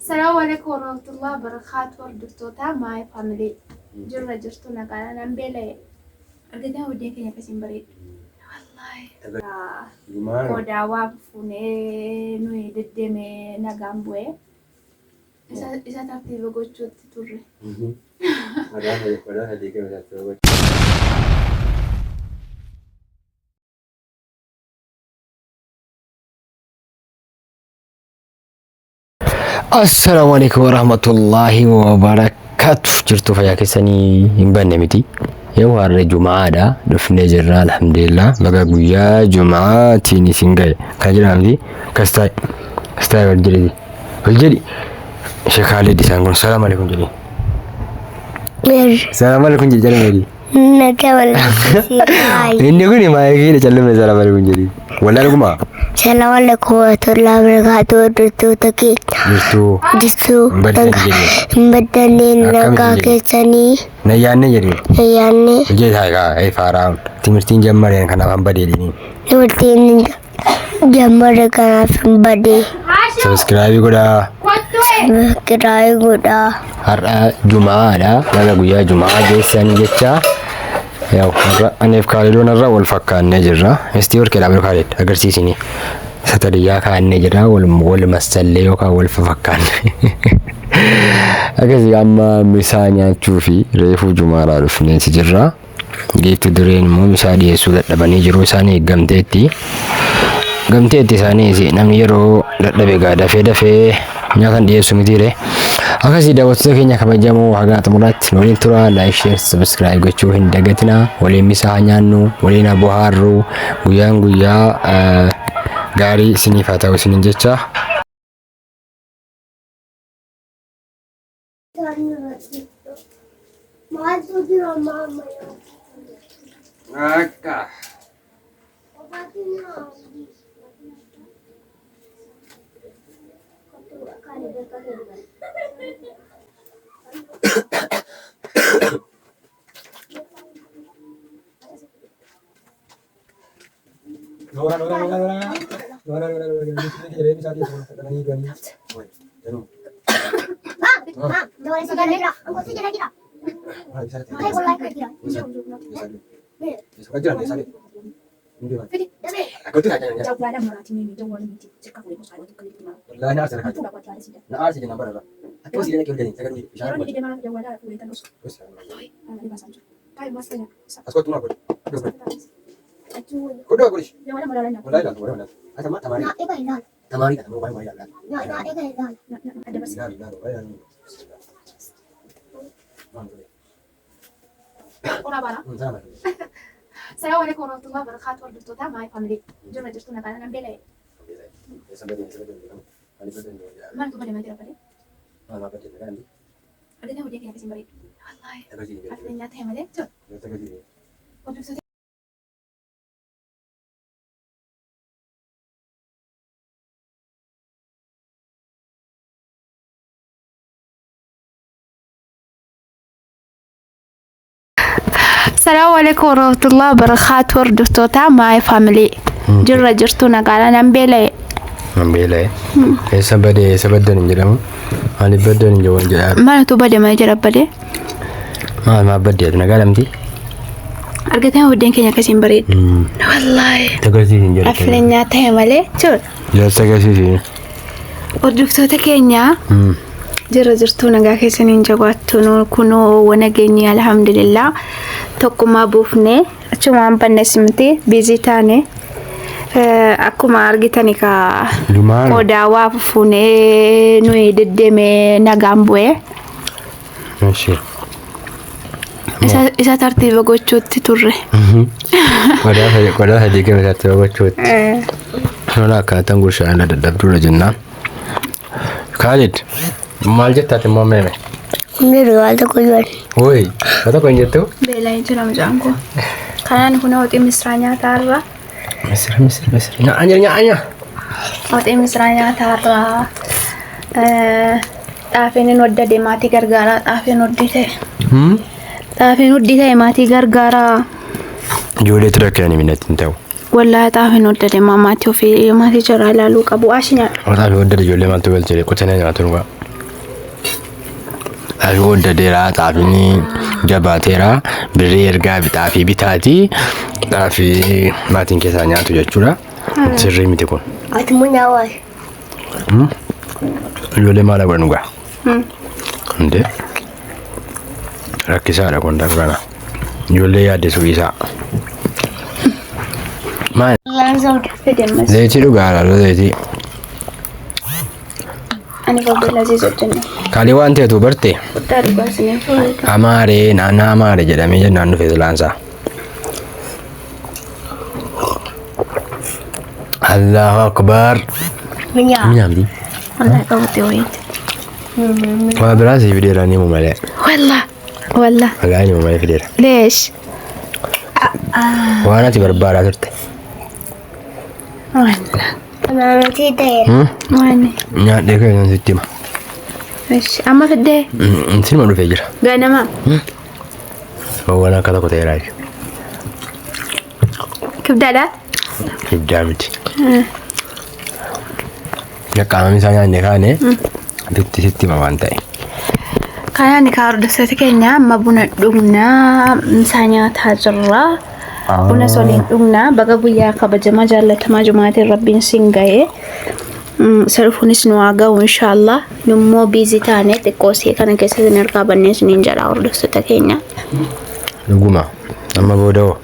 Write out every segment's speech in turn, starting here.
السلام عليكم ورحمة الله وبركاته. وردفتوتا ماي فاميلي جرة جرتونا قال أنا مبيلة أرجعنا وديك يا كسيم بريد والله كودا وافوني نوي ددمي نجامبوي إذا تعرفي بقول شو تطوري ولا هديك ولا تروح. السلام عليكم ورحمة الله وبركاته. جرتو فيا كسني ينبني متي يو هار جمعة دا دفني جرا الحمد لله بقى يا جمعة تيني سنجاي كاجر عمدي كستاي والجري شيخ خالد سانقول السلام عليكم جري. السلام عليكم جري نكمل. إني كوني ما يجي نتكلم السلام عليكم جري ولا لكم السلام عليكم ورحمة الله وبركاته. جرتو بدني نكا كسني نياني جري يعني جيت هاي أي فارام تمرتين جمرين كنا هم بدي ليني نورتين جمر كنا في بدي سبسكرايب كودا كراي غدا هر جمعة دا لما قويا جمعة جيسان جيتشا ياو أنا في كالدون الرا والفكان نجرا استيور كلا بالخالد أقر سيسيني ستريا كان نجرا والمسلي وكا والفكان أكذي أما مسانيا تشوفي ريفو جمعة رفني سجرا جيت درين مو مسادي سودة لبني جرو ساني قمتي ساني زي نمني يرو لبيقا دفي نياكن دي سميتيري akasi daawwattoota keenya kabajamoo haga xumuraatti waliin tura like share subscribe gochuu hin dagatina waliin misaa nyaannu waliin bohaarru guyyaan guyyaa gaarii isiniif haa ta'u isiniin jecha السلام عليكم ورحمة الله وبركاته. وردفتوتا ماي فاميلي جرة جرتونا قال أنا مبيلة ما نتوبة ما ترى بدي أرجعنا وديك يا كسيم بريد والله أفنى تهم ده شو وردفتوتا السلام عليكم ورحمة الله وبركاته. وردفتوتا ماي فاميلي جرة جرتونا قال أنا مبيلة سبدن جرام أنا بدن جوان جرام ما نتوبة ما يجرب بدي ما بدي أنا قالمتي أرجعنا وديك يا كسيم بريد والله تقولي جرام أفنى تهم ده شو لا تقولي وردفتوتا كينيا جرة جرتونا قال كيسنين جواتونو كنو ونجني الحمد لله tokkuma buufne achuma bannesimti bizitane akkuma argitani ka koda waafune nuyi dedeme nagambwe ماشي isa tartiiba gochuutti turre ولا هديك ما تتوقعت هنا كانت نقول شيء أنا دبدور جنان خالد مال جتات مامي نرجع كل وي هذا كون جتو بلا يجرا مجانكو كان هنا وتي مصرانيا تارا مصر نعم وتي مصرانيا تارا طافين ودد ماتي غرغارا طافين وديته طافين وديته ماتي غرغارا جولي تركاني من انتو والله طافين ودد ماماتي وفي ماتي جرا لالو قبو اشنا طافين ودد جولي ما تقول جري كنت انا ما تنوا Ayo dadera taafini jabaatera birrii ergaa bitaa fi bitaati taafi maatiin keessaa nyaatu jechuudha. Sirrii miti kun. Ati munya waay. Ijoollee maal godhan dhugaa? Inde rakkisaadha kun darbana. Ijoollee yaaddesuu isaa. Maal? Zayitii dhugaa laala zayitii. Ani babbala ziizojjanne. Kali waan ta'etu barte. Kuttaa dhugaasine fuudhe. Amaare naannaa amaare jedhamee jennaan dhufee silaansaa. Allahu akbar. Munya. Minyaamti. Wallahi qabutti wayiiti. Waa biraa si fideera ni mu malee. Wallah. Wallahi ni mu malee fideera. Leesh. Waan ati barbaadaa turte. Wallah. Naannoo ta'e. Waani. Nyaadhee kan sitti hima. Eesh. Amma fiddee. Sinuma dhufee jira. Ganama. Waan akka tokko ta'eeraa jechuudha. Kibdaadhaa? Kibdaa miti. Qaamni isaa nyaanne kaane sitti hima waan ta'e. Kanaan kaa hordoftoota keenya amma buna dhugnaa isaa nyaataa jirra. Buna soliin dhugnaa baga guyyaa kabajamaa jaallatamaa jumaatiin rabbiin siin ga'ee. Sarfuunis nu haa ga'u inshaallah. Nummoo biizii taane xiqqoosii kana keessatti hin argaa bannee siniin jedha hordoftoota keenya. Dhuguma amma booda hoo?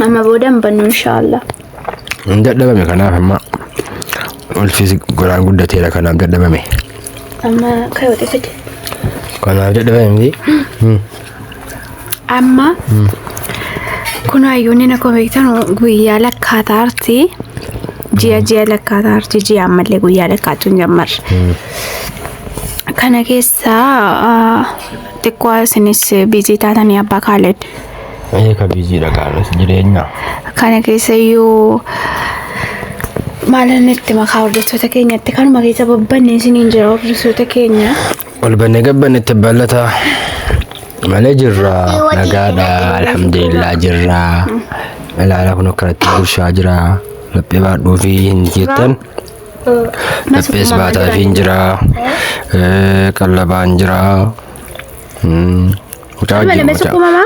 Amma booda hin bannu inshaallah. Hin dadhabame kanaaf amma ulfisi goraan guddateera kanaaf dadhabame. Amma kayooti fide. Kanaaf dadhabame miti? Amma kun hayyuun akkuma beektan guyyaa lakkaataarti. Ji'a lakkaataarti ji'a ammallee guyyaa lakkaatuun jammarra. Kana keessaa xiqqoo isinis biizii taatanii abbaa Kaaled. Eeka biiziidha qaalas jireenya. Kana keessa iyyuu maalan itti makaa hordoftoota keenyatti kanuma keessa babbanne isiniin jira hordoftoota keenya. Ol bannee gabbanne itti bal'ata. Malee jirra nagaadha alhamdulillah jirra. Ilaala kun akkanatti bushaa jira. Laphee baadhuu fi hin jettan. Laphees baataa fi hin jira. Qallabaan jira.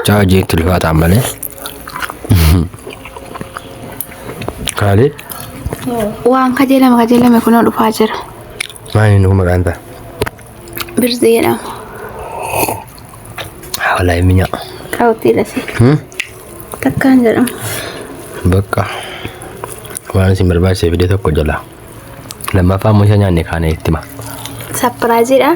Caajii tilfaataan malee. Kaalid? Waan kajeelame kunoo dhufaa jira. Maal inni kun maqaan ta'a? Birzii jedhama. Wallaahi minya. Qaawwatii lasii. Takkaan jedhama. Bakka. Waan isin barbaachise fidee tokko jala. Lammaffaa immoo isa nyaanne kaane itti hima. Sapiraaziidha.